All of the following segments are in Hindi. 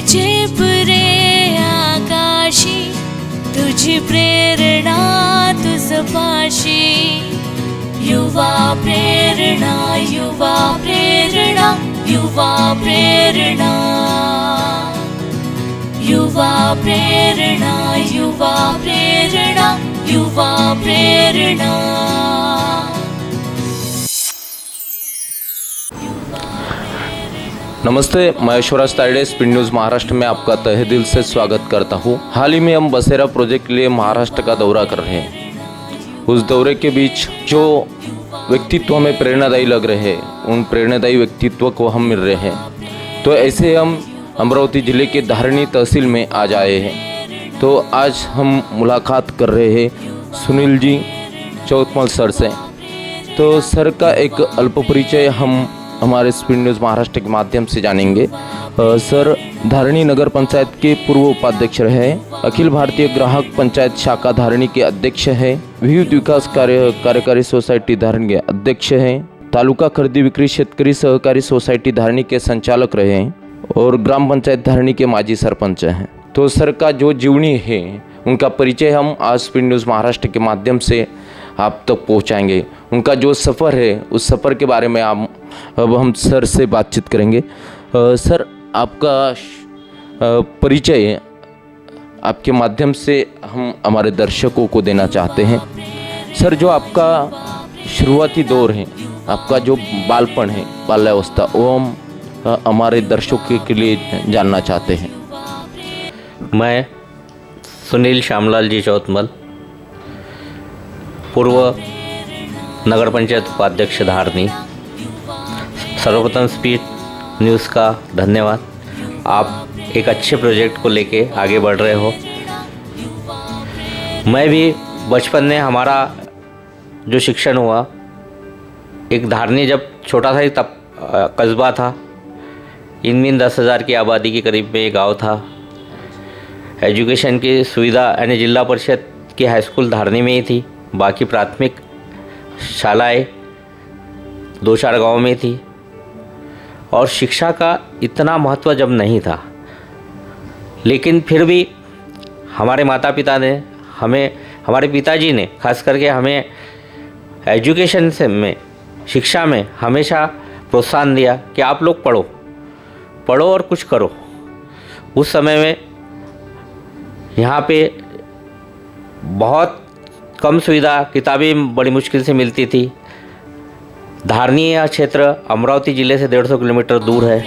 पुरे आकाशी, तुझी प्रेरणा तुझ पाशी. युवा प्रेरणा, युवा प्रेरणा, युवा प्रेरणा, युवा प्रेरणा, युवा प्रेरणा, युवा प्रेरणा. नमस्ते, मैं ऐश्वर्या तायडे स्पीड न्यूज़ महाराष्ट्र में आपका तहे दिल से स्वागत करता हूँ। हाल ही में हम बसेरा प्रोजेक्ट के लिए महाराष्ट्र का दौरा कर रहे हैं। उस दौरे के बीच जो व्यक्तित्व हमें प्रेरणादायी लग रहे हैं, उन प्रेरणादायी व्यक्तित्व को हम मिल रहे हैं। तो ऐसे हम अमरावती ज़िले के धारणी तहसील में आज आए हैं। तो आज हम मुलाकात कर रहे हैं सुनील जी चौतमल सर से। तो सर का एक अल्प परिचय हम हमारे स्पीड न्यूज़ महाराष्ट्र के माध्यम से जानेंगे। सर धारणी नगर पंचायत के पूर्व उपाध्यक्ष रहे, अखिल भारतीय ग्राहक पंचायत शाखा धारणी के अध्यक्ष हैं, विविध विकास कार्यकारी सोसाइटी धारणी के अध्यक्ष हैं, तालुका खरीदी बिक्री शेतकरी सहकारी सोसाइटी धारणी के संचालक रहे हैं और ग्राम पंचायत धारणी के माजी सरपंच हैं। तो सर का जो जीवनी है उनका परिचय हम आज स्पीड न्यूज़ महाराष्ट्र के माध्यम से आप तक पहुंचाएंगे। उनका जो सफ़र है उस सफ़र के बारे में अब हम सर से बातचीत करेंगे। सर, आपका परिचय आपके माध्यम से हम हमारे दर्शकों को देना चाहते हैं। सर, जो आपका शुरुआती दौर है, आपका जो बालपन है, बाल्यावस्था, वो हम हमारे दर्शकों के लिए जानना चाहते हैं। मैं सुनील श्यामलाल जी चौतमल, पूर्व नगर पंचायत उपाध्यक्ष धारणी। सर्वप्रथम स्पीड न्यूज़ का धन्यवाद। आप एक अच्छे प्रोजेक्ट को लेके आगे बढ़ रहे हो। मैं भी बचपन में हमारा जो शिक्षण हुआ, एक धारणी जब छोटा सा ही तब कस्बा था, इनमीन 10,000 की आबादी के करीब में एक गाँव था। एजुकेशन की सुविधा यानी जिला परिषद की हाई स्कूल धारणी में ही थी, बाकी प्राथमिक शालाएँ 2-4 गाँव में थी और शिक्षा का इतना महत्व जब नहीं था। लेकिन फिर भी हमारे माता पिता ने हमें, हमारे पिताजी ने खास करके हमें एजुकेशन से में, शिक्षा में हमेशा प्रोत्साहन दिया कि आप लोग पढ़ो, पढ़ो और कुछ करो। उस समय में यहाँ पे बहुत कम सुविधा, किताबें बड़ी मुश्किल से मिलती थी। धारणी यह क्षेत्र अमरावती ज़िले से 150 किलोमीटर दूर है।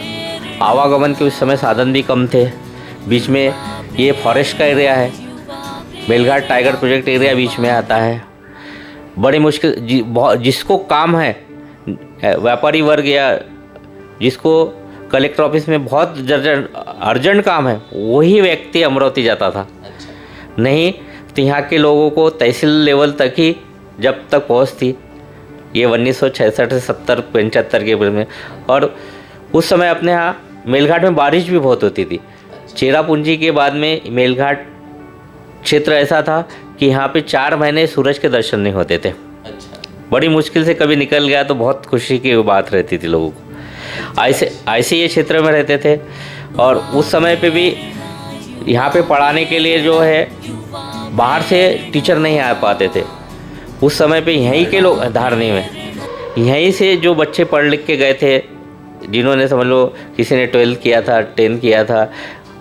आवागमन के उस समय साधन भी कम थे। बीच में ये फॉरेस्ट का एरिया है, बेलघाट टाइगर प्रोजेक्ट एरिया बीच में आता है। बड़ी मुश्किल जिसको काम है, व्यापारी वर्ग या जिसको कलेक्टर ऑफिस में बहुत अर्जेंट काम है, वही व्यक्ति अमरावती जाता था। नहीं तो यहाँ के लोगों को तहसील लेवल तक ही जब तक पहुँच थी, ये 1966 से 70-75 के में। और उस समय अपने यहाँ मेलघाट में बारिश भी बहुत होती थी। चेरापूंजी के बाद में मेलघाट क्षेत्र ऐसा था कि यहाँ पे 4 महीने सूरज के दर्शन नहीं होते थे। बड़ी मुश्किल से कभी निकल गया तो बहुत खुशी की बात रहती थी लोगों को। ऐसे ये क्षेत्र में रहते थे। और उस समय पे भी यहाँ पे पढ़ाने के लिए जो है बाहर से टीचर नहीं आ पाते थे। उस समय पे यहीं के लोग धारणी में, यहीं से जो बच्चे पढ़ लिख के गए थे, जिन्होंने समझ लो किसी ने 12th किया था, 10th किया था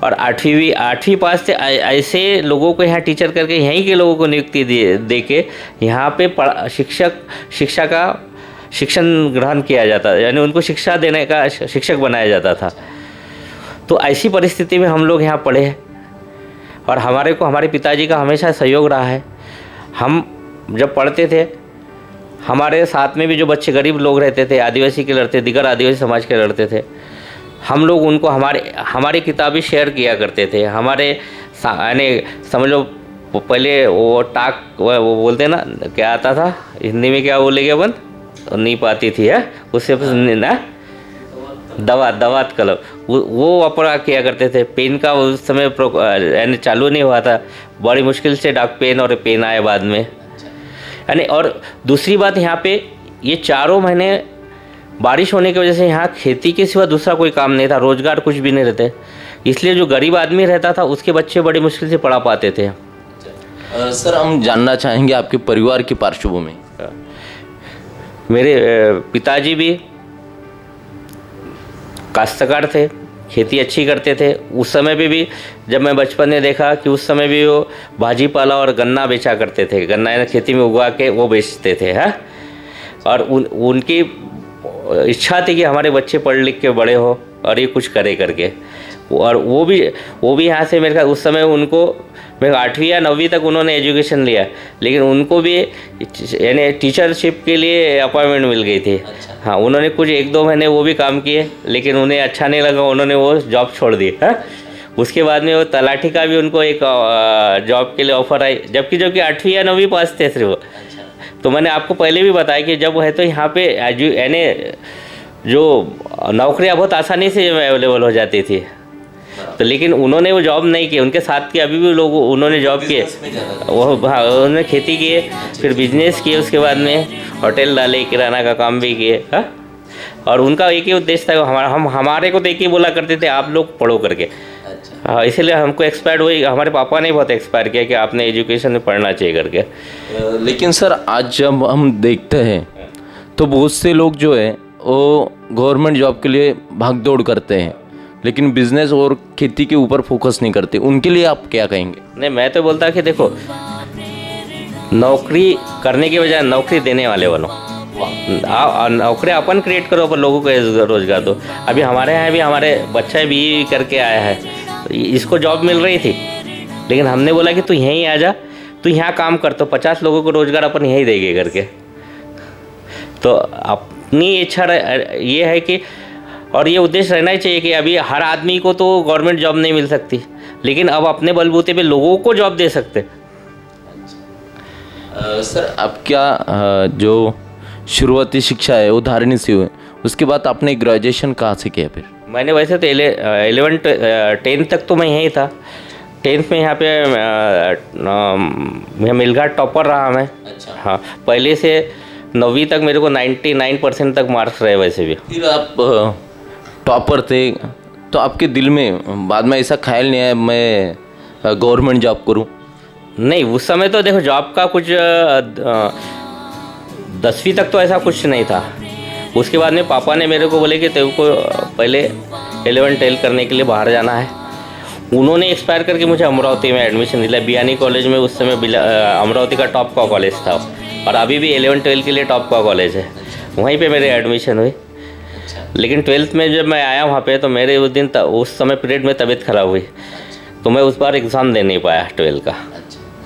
और 8वीं पास थे, ऐसे लोगों को यहाँ टीचर करके यहीं के लोगों को नियुक्ति दे के यहाँ पे शिक्षा का शिक्षण ग्रहण किया जाता, यानी उनको शिक्षा देने का शिक्षक बनाया जाता था। तो ऐसी परिस्थिति में हम लोग यहाँ पढ़े हैं और हमारे पिताजी का हमेशा सहयोग रहा है। हम जब पढ़ते थे, हमारे साथ में भी जो बच्चे गरीब लोग रहते थे, आदिवासी के लड़ते, दिगर आदिवासी समाज के लड़ते थे, हम लोग उनको हमारी किताबें शेयर किया करते थे। हमारे यानी समझ लो पहले वो वो बोलते ना, क्या आता था हिंदी में, क्या बोलेंगे अपन, नहीं पाती थी है, उससे ना दवात कलम वो वापरा किया करते थे। पेन का उस समय यानी चालू नहीं हुआ था, बड़ी मुश्किल से डाक पेन और पेन आए बाद में यानी। और दूसरी बात, यहाँ पे ये 4 महीने बारिश होने की वजह से यहाँ खेती के सिवा दूसरा कोई काम नहीं था, रोज़गार कुछ भी नहीं रहते। इसलिए जो गरीब आदमी रहता था उसके बच्चे बड़ी मुश्किल से पढ़ा पाते थे। सर हम जानना चाहेंगे आपके परिवार की पार्श्वभूमि। मेरे पिताजी भी काश्तकार थे, खेती अच्छी करते थे। उस समय भी जब मैं बचपन में देखा कि उस समय भी वो भाजी पाला और गन्ना बेचा करते थे, गन्ना खेती में उगा के वो बेचते थे। है और उनकी इच्छा थी कि हमारे बच्चे पढ़ लिख के बड़े हो और ये कुछ करे करके। और वो भी यहाँ से मेरे ख्याल उस समय उनको मेरे 8वीं या 9वीं तक उन्होंने एजुकेशन लिया, लेकिन उनको भी यानी टीचरशिप के लिए अपॉइंटमेंट मिल गई थी। हाँ, उन्होंने कुछ 1-2 महीने वो भी काम किए, लेकिन उन्हें अच्छा नहीं लगा, उन्होंने वो जॉब छोड़ दी। है उसके बाद में वो तलाठी का भी उनको एक जॉब के लिए ऑफर आई, जबकि 8वीं या 9वीं पास थे सिर्फ वो। तो मैंने आपको पहले भी बताया कि जब है तो यहाँ पे यानी जो नौकरियाँ बहुत आसानी से अवेलेबल हो जाती थी, तो लेकिन उन्होंने वो जॉब नहीं की। उनके साथ के अभी भी लोग उन्होंने जॉब किए, वो हाँ उन्होंने खेती किए, फिर बिजनेस किए, उसके बाद में होटल डाले, किराना का काम भी किए। हाँ, और उनका एक ही उद्देश्य था, हमारे को तो एक ही बोला करते थे, आप लोग पढ़ो करके। हाँ, इसीलिए हमको एक्सपायर हुई, हमारे पापा ने बहुत एक्सपायर किया कि आपने एजुकेशन में पढ़ना चाहिए करके। लेकिन सर आज जब हम देखते हैं तो बहुत से लोग जो है वो गवर्नमेंट जॉब के लिए भाग दौड़ करते हैं, लेकिन बिजनेस और खेती के ऊपर फोकस नहीं करते। उनके लिए आप क्या कहेंगे? नहीं, मैं तो बोलता कि देखो, नौकरी करने के बजाय नौकरी देने वाले बनो। नौकरी अपन क्रिएट करो, पर लोगों को रोजगार दो। अभी हमारे यहाँ भी हमारे बच्चा BE करके आया है, इसको जॉब मिल रही थी, लेकिन हमने बोला कि तू यहीं आ जा, तू यहाँ काम कर, तो 50 लोगों को रोजगार अपन यहीं देंगे करके। तो अपनी इच्छा ये है कि, और ये उद्देश्य रहना ही चाहिए कि अभी हर आदमी को तो गवर्नमेंट जॉब नहीं मिल सकती, लेकिन अब अपने बलबूते पे लोगों को जॉब दे सकते। सर आप क्या जो शुरुआती शिक्षा है वो धारणी से हुई, उसके बाद आपने ग्रेजुएशन कहाँ से किया? फिर मैंने वैसे तो 10th तक तो मैं यहीं था। 10th में यहाँ पे मिलघाट टॉपर रहा मैं। हाँ, पहले से 9वीं तक मेरे को 99% तक मार्क्स रहे। वैसे भी फिर आप टॉपर थे, तो आपके दिल में बाद में ऐसा ख्याल नहीं आया मैं गवर्नमेंट जॉब करूं? नहीं, उस समय तो देखो जॉब का कुछ 10वीं तक तो ऐसा कुछ नहीं था। उसके बाद में पापा ने मेरे को बोले कि तेरे को पहले 11-12 करने के लिए बाहर जाना है। उन्होंने एक्सपायर करके मुझे अमरावती में एडमिशन दिला, बियानी कॉलेज में। उस समय अमरावती का टॉप का कॉलेज था, और अभी भी 11-12 के लिए टॉप का कॉलेज है, वहीं पे मेरी एडमिशन हुई। लेकिन 12th में जब मैं आया वहाँ पे, तो मेरे उस समय पीरियड में तबीयत ख़राब हुई, तो मैं उस बार एग्ज़ाम दे नहीं पाया 12 का।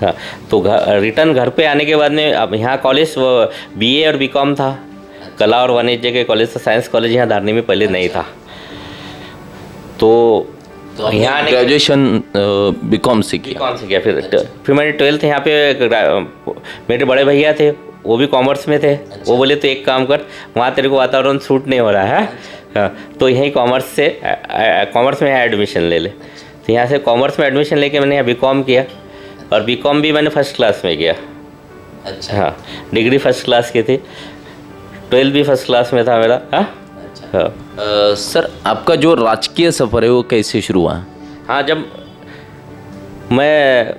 हाँ, तो रिटर्न घर पे आने के बाद में, अब यहाँ कॉलेज BA और BCom था, कला और वाणिज्य के कॉलेज था। साइंस कॉलेज यहाँ धारनी में पहले नहीं था। तो यहाँ ग्रेजुएशन BCom से किया। फिर मैंने 12th यहाँ पे, मेरे बड़े भैया थे, वो भी कॉमर्स में थे। वो बोले तो एक काम कर, वहाँ तेरे को वातावरण सूट नहीं हो रहा है, तो यहीं कॉमर्स में एडमिशन ले ले। तो यहाँ से कॉमर्स में एडमिशन लेके मैंने यहाँ BCom किया, और BCom भी मैंने फर्स्ट क्लास में किया। अच्छा। हाँ, डिग्री फर्स्ट क्लास की थी, 12th भी फर्स्ट क्लास में था मेरा। हाँ। सर आपका जो राजकीय सफ़र है वो कैसे शुरू हुआ? हाँ, जब मैं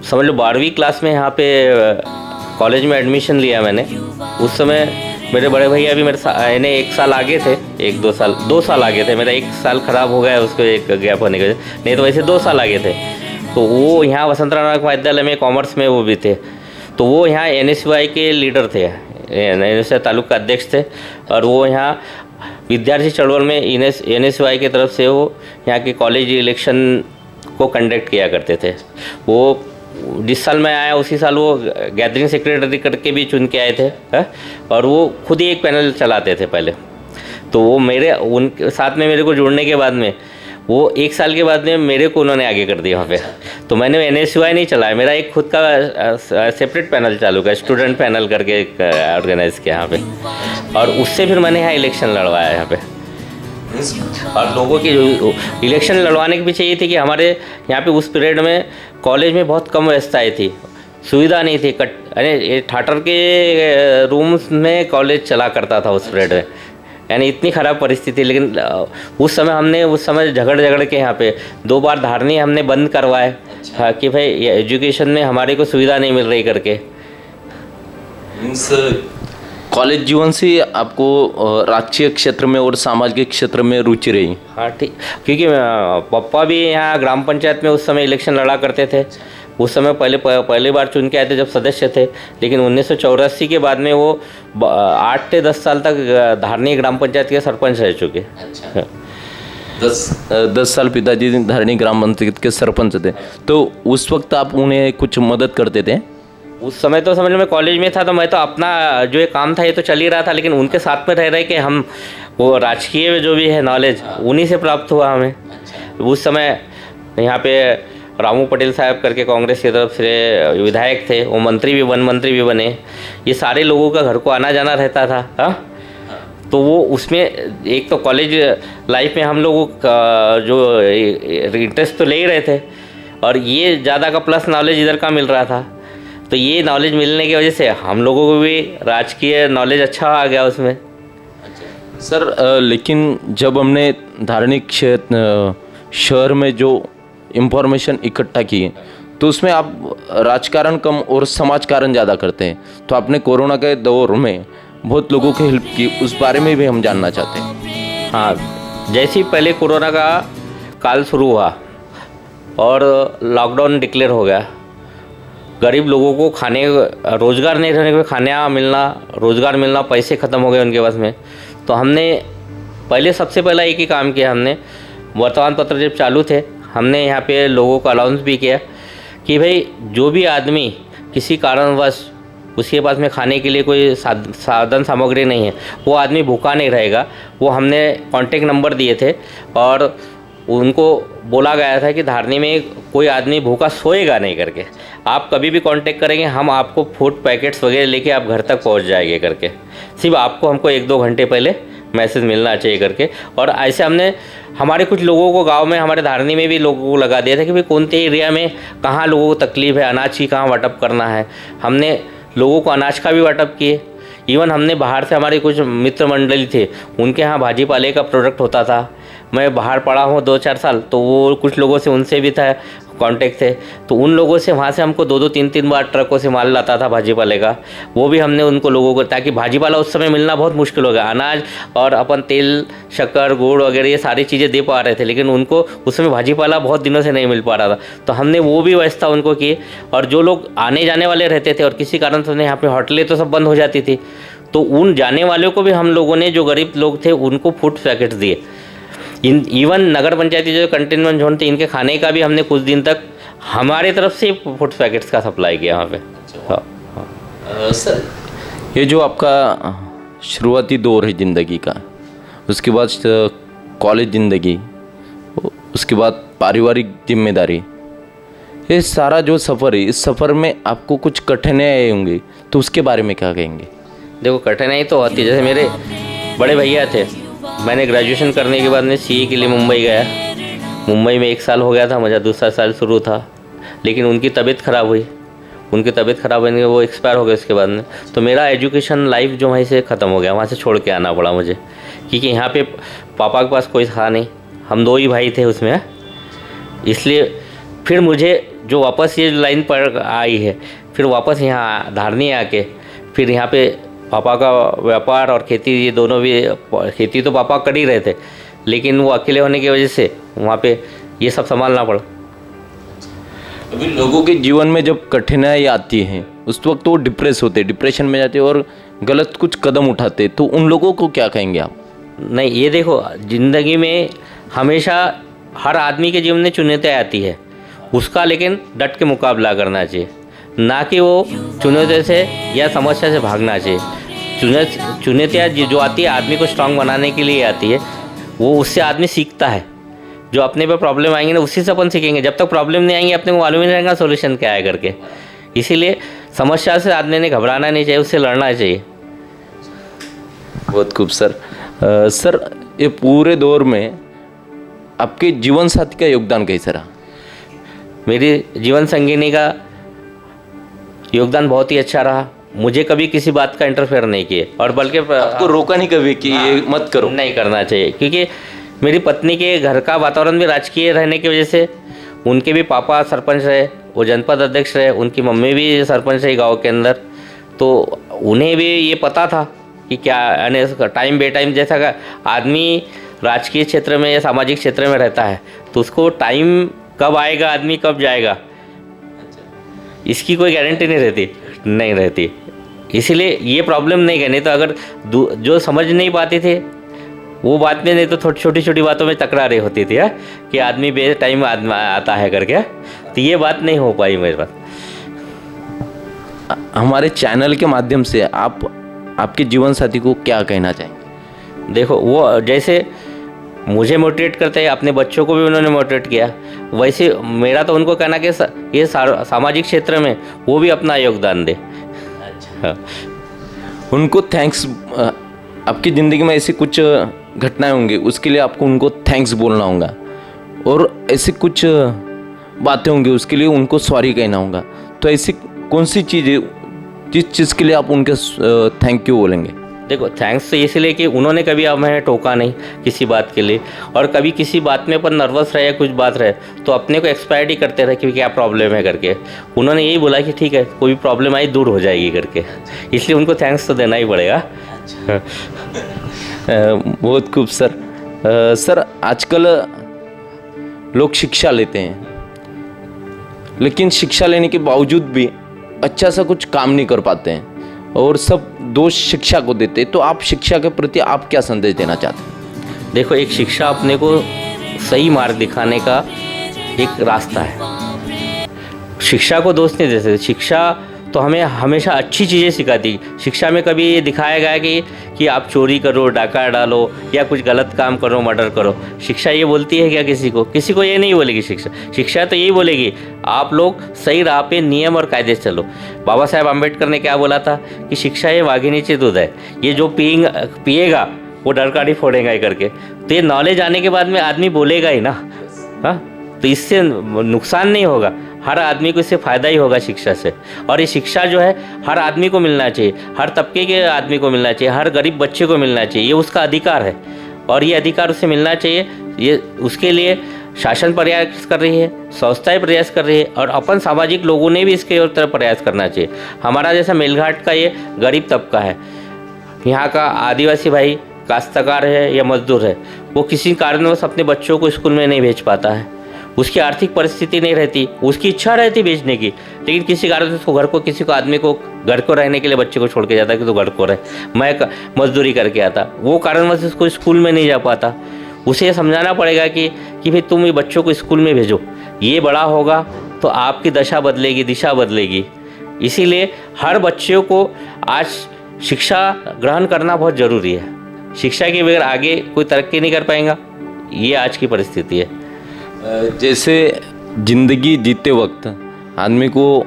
समझ लो 12वीं क्लास में यहाँ पे कॉलेज में एडमिशन लिया मैंने, उस समय मेरे बड़े भैया भी मेरे साथ यानी 1 साल आगे थे, 2 साल आगे थे। मेरा 1 साल ख़राब हो गया, उसको एक गैप होने के, नहीं तो वैसे 2 साल आगे थे। तो वो यहाँ वसंतराव नायक महाविद्यालय में कॉमर्स में वो भी थे, तो वो यहाँ NSY के लीडर थे, NSY तालुका अध्यक्ष थे। और वो यहाँ विद्यार्थी चळवळ में NSY की तरफ से वो यहाँ के कॉलेज इलेक्शन को कंडक्ट किया करते थे। वो जिस साल मैं आया उसी साल वो गैदरिंग सेक्रेटरी करके भी चुन के आए थे। है? और वो खुद ही एक पैनल चलाते थे पहले। तो वो उनके साथ में मेरे को जुड़ने के बाद में, वो 1 साल के बाद में मेरे को उन्होंने आगे कर दिया वहाँ पे। तो मैंने NSY नहीं चलाया, मेरा एक खुद का सेपरेट पैनल चालू किया, स्टूडेंट पैनल करके ऑर्गेनाइज किया यहाँ पे। और उससे फिर मैंने यहाँ इलेक्शन लड़वाया यहाँ पे। और लोगों की इलेक्शन लड़वाने के पीछे ये थी कि हमारे यहाँ पे उस पीरियड में कॉलेज में बहुत कम व्यवस्थाएँ थी, सुविधा नहीं थी। ठाटर के रूम्स में कॉलेज चला करता था उस पीरियड में। यानी इतनी ख़राब परिस्थिति। लेकिन उस समय झगड़ के यहाँ पे 2 बार धारनी हमने बंद करवाए। हाँ कि भाई ये एजुकेशन में हमारे को सुविधा नहीं मिल रही करके। मीन्स कॉलेज जीवन से आपको राजकीय क्षेत्र में और सामाजिक क्षेत्र में रुचि रही। हाँ ठीक, क्योंकि पापा भी यहाँ ग्राम पंचायत में उस समय इलेक्शन लड़ा करते थे। उस समय पहली बार चुन के आए थे जब सदस्य थे। लेकिन 1984 के बाद में वो 8 से 10 साल तक धारनी ग्राम पंचायत के सरपंच रह चुके। अच्छा। 10 साल पिताजी धारनी ग्राम पंचायत के सरपंच थे, तो उस वक्त आप उन्हें कुछ मदद करते थे? उस समय तो समझ लो मैं कॉलेज में था, तो मैं तो अपना जो ये काम था ये तो चल ही रहा था। लेकिन उनके साथ में रह रहे कि हम वो राजकीय जो भी है नॉलेज उन्हीं से प्राप्त हुआ हमें। उस समय यहाँ पे रामू पटेल साहब करके कांग्रेस की तरफ से विधायक थे, वो वन मंत्री भी बने। ये सारे लोगों का घर को आना जाना रहता था। हाँ, तो वो उसमें एक तो कॉलेज लाइफ में हम लोगों का जो इंटरेस्ट तो ले ही रहे थे, और ये ज़्यादा का प्लस नॉलेज इधर का मिल रहा था। तो ये नॉलेज मिलने की वजह से हम लोगों को भी राजकीय नॉलेज अच्छा आ गया उसमें। सर लेकिन जब हमने धारनी क्षेत्र शहर में जो इन्फॉर्मेशन इकट्ठा की, तो उसमें आप राजकारण कम और समाजकारण ज़्यादा करते हैं। तो आपने कोरोना के दौर में बहुत लोगों की हेल्प की, उस बारे में भी हम जानना चाहते हैं। हाँ, जैसे ही पहले कोरोना का काल शुरू हुआ और लॉकडाउन डिक्लेयर हो गया, गरीब लोगों को रोज़गार नहीं रहने के खाना मिलना, रोज़गार मिलना, पैसे ख़त्म हो गए उनके पास में। तो हमने सबसे पहला एक ही काम किया। हमने वर्तमान पत्र जब चालू थे, हमने यहाँ पे लोगों को अनाउंस भी किया कि भाई जो भी आदमी किसी कारणवश उसके पास में खाने के लिए कोई साधन सामग्री नहीं है, वो आदमी भूखा नहीं रहेगा। वो हमने कॉन्टेक्ट नंबर दिए थे और उनको बोला गया था कि धारनी में कोई आदमी भूखा सोएगा नहीं करके। आप कभी भी कांटेक्ट करेंगे, हम आपको फूड पैकेट्स वगैरह लेके आप घर तक पहुंच जाएंगे करके। सिर्फ आपको हमको 1-2 घंटे पहले मैसेज मिलना चाहिए करके। और ऐसे हमने हमारे कुछ लोगों को गांव में, हमारे धारनी में भी लोगों को लगा दिया था कि भाई कौन से एरिया में कहाँ लोगों को तकलीफ़ है, अनाज की कहाँ वाटअप करना है। हमने लोगों को अनाज का भी वाटअप किए। इवन हमने बाहर से, हमारे कुछ मित्र मंडली थे, उनके यहाँ भाजी पाले का प्रोडक्ट होता था। मैं बाहर पढ़ा हूँ 2-4 साल, तो वो कुछ लोगों से उनसे भी था कांटेक्ट थे। तो उन लोगों से वहाँ से हमको 2-2, 3-3 बार ट्रकों से माल लाता था भाजी पाले का। वो भी हमने उनको लोगों को, ताकि भाजी पाला उस समय मिलना बहुत मुश्किल हो गया। अनाज और अपन तेल, शक्कर, गुड़ वगैरह ये सारी चीज़ें दे पा रहे थे, लेकिन उनको उस समय भाजी पाला बहुत दिनों से नहीं मिल पा रहा था। तो हमने वो भी व्यवस्था उनको की। और जो लोग आने जाने वाले रहते थे और किसी कारण से यहाँ पर होटलें तो सब बंद हो जाती थी, तो उन जाने वालों को भी हम लोगों ने, जो गरीब लोग थे, उनको फूड पैकेट्स दिए। इवन नगर पंचायती जो कंटेनमेंट जोन थे, इनके खाने का भी हमने कुछ दिन तक हमारे तरफ से फूड पैकेट्स का सप्लाई किया वहाँ पे। हाँ। सर ये जो आपका शुरुआती दौर है ज़िंदगी का, उसके बाद कॉलेज ज़िंदगी, उसके बाद पारिवारिक जिम्मेदारी, ये सारा जो सफ़र है, इस सफ़र में आपको कुछ कठिनाई होंगी, तो उसके बारे में क्या कहेंगे? देखो, कठिनाई तो होती है। जैसे मेरे बड़े भैया थे, मैंने ग्रेजुएशन करने के बाद में सीए के लिए मुंबई गया। मुंबई में 1 साल हो गया था मुझे, दूसरा साल शुरू था। लेकिन उनकी तबीयत ख़राब हुई। उनकी तबीयत ख़राब होने के वो एक्सपायर हो गए उसके बाद में। तो मेरा एजुकेशन लाइफ जो वहीं से ख़त्म हो गया, वहाँ से छोड़ के आना पड़ा मुझे, क्योंकि यहाँ पे पापा के पास कोई था नहीं, हम 2 ही भाई थे उसमें। इसलिए फिर मुझे जो वापस ये लाइन पर आई है, फिर वापस यहाँ धारनी आके, फिर यहाँ पे पापा का व्यापार और खेती, ये दोनों भी, खेती तो पापा कर ही रहे थे, लेकिन वो अकेले होने की वजह से वहाँ पे ये सब संभालना पड़ा। अभी लोगों के जीवन में जब कठिनाई आती है, उस वक्त वो डिप्रेशन में जाते हैं और गलत कुछ कदम उठाते, तो उन लोगों को क्या कहेंगे आप? नहीं, ये देखो, ज़िंदगी में हमेशा हर आदमी के जीवन में चुनौतियाँ आती है, उसका लेकिन डट के मुकाबला करना चाहिए, ना कि वो चुनौती से या समस्या से भागना चाहिए। चुनौतियाँ जो आती है आदमी को स्ट्रांग बनाने के लिए आती है, वो उससे आदमी सीखता है। जो अपने पे प्रॉब्लम आएंगे ना, उसी से अपन सीखेंगे। जब तक प्रॉब्लम नहीं आएंगे, अपने को मालूम ही नहीं रहेगा सोल्यूशन क्या है करके। इसीलिए समस्या से आदमी ने घबराना नहीं चाहिए, उससे लड़ना चाहिए। बहुत खूब सर। सर ये पूरे दौर में आपके जीवन साथी का योगदान कैसा रहा? मेरी जीवन संगिनी का योगदान बहुत ही अच्छा रहा। मुझे कभी किसी बात का इंटरफेयर नहीं किए, और बल्कि आपको रोका नहीं कभी कि ये मत करो? नहीं करना चाहिए, क्योंकि मेरी पत्नी के घर का वातावरण भी राजकीय रहने की वजह से, उनके भी पापा सरपंच रहे, वो जनपद अध्यक्ष रहे, उनकी मम्मी भी सरपंच रही गांव के अंदर, तो उन्हें भी ये पता था कि क्या यानी टाइम बे टाइम, जैसा का आदमी राजकीय क्षेत्र में या सामाजिक क्षेत्र में रहता है तो उसको टाइम कब आएगा, आदमी कब जाएगा, इसकी कोई गारंटी नहीं रहती। इसीलिए ये प्रॉब्लम नहीं करनी। तो अगर जो समझ नहीं पाते थे वो बात में, नहीं तो छोटी छोटी बातों में तकरारें होती थी कि आदमी बे टाइम आता है करके, तो ये बात नहीं हो पाई मेरे पास। हमारे चैनल के माध्यम से आप आपके जीवन साथी को क्या कहना चाहेंगे? देखो, वो जैसे मुझे मोटिवेट करते हैं, अपने बच्चों को भी उन्होंने मोटिवेट किया, वैसे मेरा तो उनको कहना कि ये सामाजिक क्षेत्र में वो भी अपना योगदान दे। हाँ। उनको थैंक्स, आपकी ज़िंदगी में ऐसी कुछ घटनाएं होंगी, उसके लिए आपको उनको थैंक्स बोलना होगा, और ऐसी कुछ बातें होंगी उसके लिए उनको सॉरी कहना होगा। तो ऐसी कौन सी चीज़ है जिस चीज़ के लिए आप उनके थैंक यू बोलेंगे? देखो, थैंक्स तो इसलिए कि उन्होंने कभी हमें टोका नहीं किसी बात के लिए, और कभी किसी बात में अपन नर्वस रहे या कुछ बात रहे तो अपने को एक्सपायर ही करते रहे कि क्या प्रॉब्लम है करके। उन्होंने यही बोला कि ठीक है, कोई प्रॉब्लम आई दूर हो जाएगी करके, इसलिए उनको थैंक्स तो देना ही पड़ेगा। बहुत खूब सर। सर, आजकल लोग शिक्षा लेते हैं, लेकिन शिक्षा लेने के बावजूद भी अच्छा सा कुछ काम नहीं कर पाते हैं और सब दोष शिक्षा को देते हैं। तो आप शिक्षा के प्रति आप क्या संदेश देना चाहते हैं? देखो, एक शिक्षा अपने को सही मार्ग दिखाने का एक रास्ता है। शिक्षा को दोष नहीं दे सकते। शिक्षा तो हमें हमेशा अच्छी चीज़ें सिखाती। शिक्षा में कभी ये दिखाया गया कि आप चोरी करो, डाका डालो या कुछ गलत काम करो, मर्डर करो। शिक्षा ये बोलती है क्या किसी को ये नहीं बोलेगी। शिक्षा तो यही बोलेगी आप लोग सही राह पे नियम और कायदे से चलो। बाबा साहेब आम्बेडकर ने क्या बोला था कि शिक्षा ये वाघिनीचे दूध है, ये जो पिएगा वो डरकाठी फोड़ेगा ही करके। तो ये नॉलेज आने के बाद में आदमी बोलेगा ही ना। हाँ, तो इससे नुकसान नहीं होगा, हर आदमी को इससे फ़ायदा ही होगा शिक्षा से। और ये शिक्षा जो है हर आदमी को मिलना चाहिए, हर तबके के आदमी को मिलना चाहिए, हर गरीब बच्चे को मिलना चाहिए। ये उसका अधिकार है और ये अधिकार उसे मिलना चाहिए। ये उसके लिए शासन प्रयास कर रही है, संस्थाएं प्रयास कर रही है, और अपन सामाजिक लोगों ने भी इसके तरफ प्रयास करना चाहिए। हमारा जैसा मेलघाट का ये गरीब तबका है, यहाँ का आदिवासी भाई काश्तकार है या मजदूर है, वो किसी कारणवश अपने बच्चों को स्कूल में नहीं भेज पाता है। उसकी आर्थिक परिस्थिति नहीं रहती, उसकी इच्छा रहती भेजने की, लेकिन किसी कारण से उसको घर को, किसी को आदमी को घर को रहने के लिए बच्चे को छोड़ के जाता कि तो घर को रहे, मैं मजदूरी करके आता, वो कारणवश उसको स्कूल में नहीं जा पाता। उसे समझाना पड़ेगा कि भाई तुम ये बच्चों को स्कूल में भेजो, ये बड़ा होगा तो आपकी दशा बदलेगी, दिशा बदलेगी। इसीलिए हर बच्चे को आज शिक्षा ग्रहण करना बहुत ज़रूरी है। शिक्षा के बगैर आगे कोई तरक्की नहीं कर पाएगा, ये आज की परिस्थिति है। जैसे जिंदगी जीते वक्त आदमी को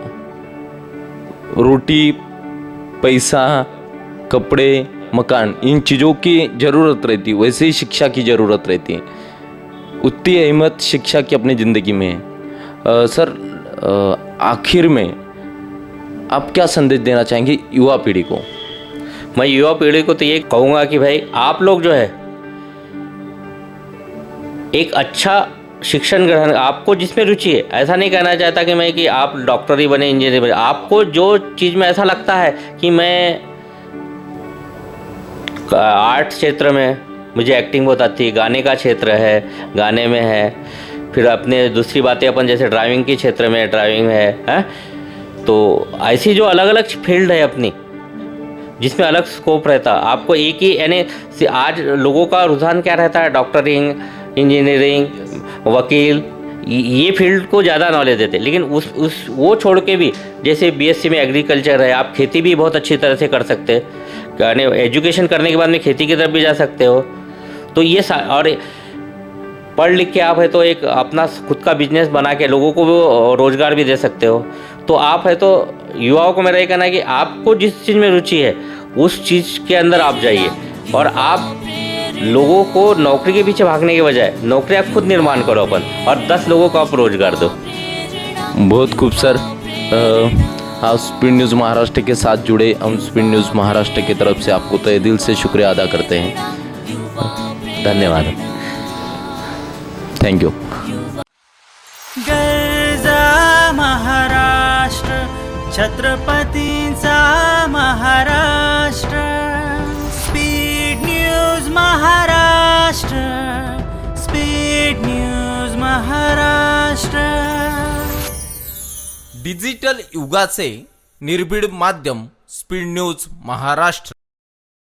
रोटी, पैसा, कपड़े, मकान, इन चीज़ों की ज़रूरत रहती है, वैसे ही शिक्षा की ज़रूरत रहती है। उतनी अहमियत शिक्षा की अपनी ज़िंदगी में है। सर, आखिर में आप क्या संदेश देना चाहेंगे युवा पीढ़ी को? मैं युवा पीढ़ी को तो ये कहूँगा कि भाई आप लोग जो है एक अच्छा शिक्षण ग्रहण, आपको जिसमें रुचि है, ऐसा नहीं कहना चाहता कि आप डॉक्टर ही बने, इंजीनियर बने। आपको जो चीज़ में ऐसा लगता है कि मैं आर्ट क्षेत्र में मुझे एक्टिंग बहुत आती है, गाने का क्षेत्र है, गाने में है, फिर अपने दूसरी बातें अपन जैसे ड्राइविंग के क्षेत्र में ड्राइविंग है, तो ऐसी जो अलग अलग फील्ड है अपनी जिसमें अलग स्कोप रहता। आपको एक ही यानी आज लोगों का रुझान क्या रहता है, डॉक्टरिंग, इंजीनियरिंग, वकील, ये फील्ड को ज़्यादा नॉलेज देते। लेकिन वो छोड़ के भी जैसे बीएससी में एग्रीकल्चर है, आप खेती भी बहुत अच्छी तरह से कर सकते हैं, यानी एजुकेशन करने के बाद में खेती की तरफ भी जा सकते हो। तो ये और पढ़ लिख के आप है तो एक अपना खुद का बिजनेस बना के लोगों को भी रोज़गार भी दे सकते हो। तो आप है तो युवाओं को मेरा ये कहना है कि आपको जिस चीज़ में रुचि है उस चीज़ के अंदर आप जाइए, और आप लोगों को नौकरी के पीछे भागने के बजाय नौकरियाँ खुद निर्माण करो अपन, और 10 लोगों को आप रोजगार दो। बहुत खूब सर। आप स्पीड न्यूज़ महाराष्ट्र के साथ जुड़े। हम स्पीड न्यूज़ महाराष्ट्र की तरफ से आपको तहे दिल से शुक्रिया अदा करते हैं। धन्यवाद। Thank you. गर्जा महाराष्ट्र, छत्रपतींचा Maharashtra, speed news Maharashtra, speed news Maharashtra. Digital युगाचे निर्भीड माध्यम स्पीड न्यूज महाराष्ट्र।